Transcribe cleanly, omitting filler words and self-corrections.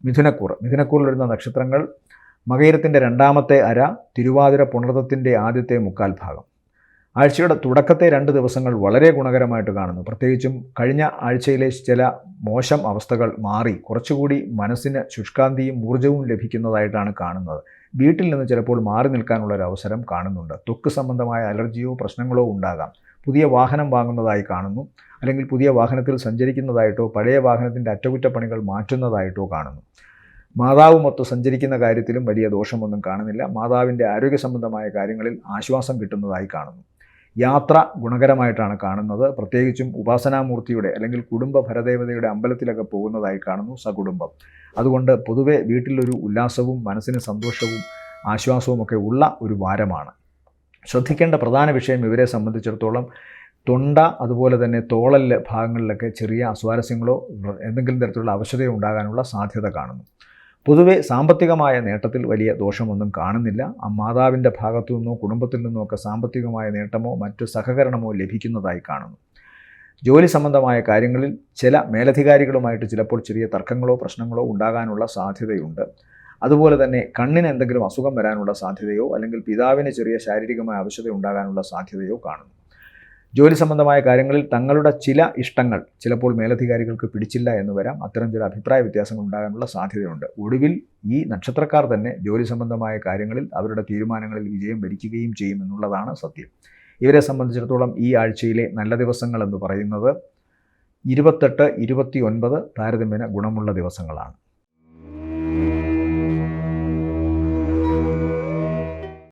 മിഥുനക്കൂറിൽ വരുന്ന നക്ഷത്രങ്ങൾ മകയിരത്തിൻ്റെ രണ്ടാമത്തെ അര, തിരുവാതിര പുണർതത്തിൻ്റെ ആദ്യത്തെ മുക്കാൽ ഭാഗം. ആഴ്ചയുടെ തുടക്കത്തെ 2 ദിവസങ്ങൾ വളരെ ഗുണകരമായിട്ട് കാണുന്നു. പ്രത്യേകിച്ചും കഴിഞ്ഞ ആഴ്ചയിലെ ചില മോശം അവസ്ഥകൾ മാറി കുറച്ചുകൂടി മനസ്സിന് ശുഷ്കാന്തിയും ഊർജ്ജവും ലഭിക്കുന്നതായിട്ടാണ് കാണുന്നത്. വീട്ടിൽ നിന്ന് ചിലപ്പോൾ മാറി നിൽക്കാനുള്ളൊരു അവസരം കാണുന്നുണ്ട്. ത്വക്ക് സംബന്ധമായ അലർജിയോ പ്രശ്നങ്ങളോ ഉണ്ടാകാം. പുതിയ വാഹനം വാങ്ങുന്നതായി കാണുന്നു, അല്ലെങ്കിൽ പുതിയ വാഹനത്തിൽ സഞ്ചരിക്കുന്നതായിട്ടോ പഴയ വാഹനത്തിൻ്റെ അറ്റകുറ്റപ്പണികൾ മാറ്റുന്നതായിട്ടോ കാണുന്നു. മാതാവുമൊത്ത് സഞ്ചരിക്കുന്ന കാര്യത്തിലും വലിയ ദോഷമൊന്നും കാണുന്നില്ല. മാതാവിൻ്റെ ആരോഗ്യ സംബന്ധമായ കാര്യങ്ങളിൽ ആശ്വാസം കിട്ടുന്നതായി കാണുന്നു. യാത്ര ഗുണകരമായിട്ടാണ് കാണുന്നത്. പ്രത്യേകിച്ചും ഉപാസനാമൂർത്തിയുടെ അല്ലെങ്കിൽ കുടുംബ ഭരദേവതയുടെ അമ്പലത്തിലൊക്കെ പോകുന്നതായി കാണുന്നു സകുടുംബം. അതുകൊണ്ട് പൊതുവെ വീട്ടിലൊരു ഉല്ലാസവും മനസ്സിന് സന്തോഷവും ആശ്വാസവുമൊക്കെ ഉള്ള ഒരു വാരമാണ്. ശ്രദ്ധിക്കേണ്ട പ്രധാന വിഷയം ഇവരെ സംബന്ധിച്ചിടത്തോളം തൊണ്ട അതുപോലെ തന്നെ തോളൽ ഭാഗങ്ങളിലൊക്കെ ചെറിയ അസ്വാരസ്യങ്ങളോ എന്തെങ്കിലും തരത്തിലുള്ള അവശതയോ ഉണ്ടാകാനുള്ള സാധ്യത കാണുന്നു. പൊതുവെ സാമ്പത്തികമായ നേട്ടത്തിൽ വലിയ ദോഷമൊന്നും കാണുന്നില്ല. മാതാവിൻ്റെ ഭാഗത്തു നിന്നോ കുടുംബത്തിൽ നിന്നോ ഒക്കെ സാമ്പത്തികമായ നേട്ടമോ മറ്റു സഹകരണമോ ലഭിക്കുന്നതായി കാണുന്നു. ജോലി സംബന്ധമായ കാര്യങ്ങളിൽ ചില മേലധികാരികളുമായിട്ട് ചിലപ്പോൾ ചെറിയ തർക്കങ്ങളോ പ്രശ്നങ്ങളോ ഉണ്ടാകാനുള്ള സാധ്യതയുണ്ട്. അതുപോലെ തന്നെ കണ്ണിന് എന്തെങ്കിലും അസുഖം വരാനുള്ള സാധ്യതയോ അല്ലെങ്കിൽ പിതാവിന് ചെറിയ ശാരീരികമായ അവശത ഉണ്ടാകാനുള്ള സാധ്യതയോ കാണുന്നു. ജോലി സംബന്ധമായ കാര്യങ്ങളിൽ തങ്ങളുടെ ചില ഇഷ്ടങ്ങൾ ചിലപ്പോൾ മേലധികാരികൾക്ക് പിടിച്ചില്ല എന്ന് വരാം. അത്തരം ചില അഭിപ്രായ വ്യത്യാസങ്ങൾ ഉണ്ടാകാനുള്ള സാധ്യതയുണ്ട്. ഒടുവിൽ ഈ നക്ഷത്രക്കാർ തന്നെ ജോലി സംബന്ധമായ കാര്യങ്ങളിൽ അവരുടെ തീരുമാനങ്ങളിൽ വിജയം വരിക്കുകയും ചെയ്യും എന്നുള്ളതാണ് സത്യം. ഇവരെ സംബന്ധിച്ചിടത്തോളം ഈ ആഴ്ചയിലെ നല്ല ദിവസങ്ങൾ എന്ന് പറയുന്നത് 28, 29 താരതമ്യേന ഗുണമുള്ള ദിവസങ്ങളാണ്.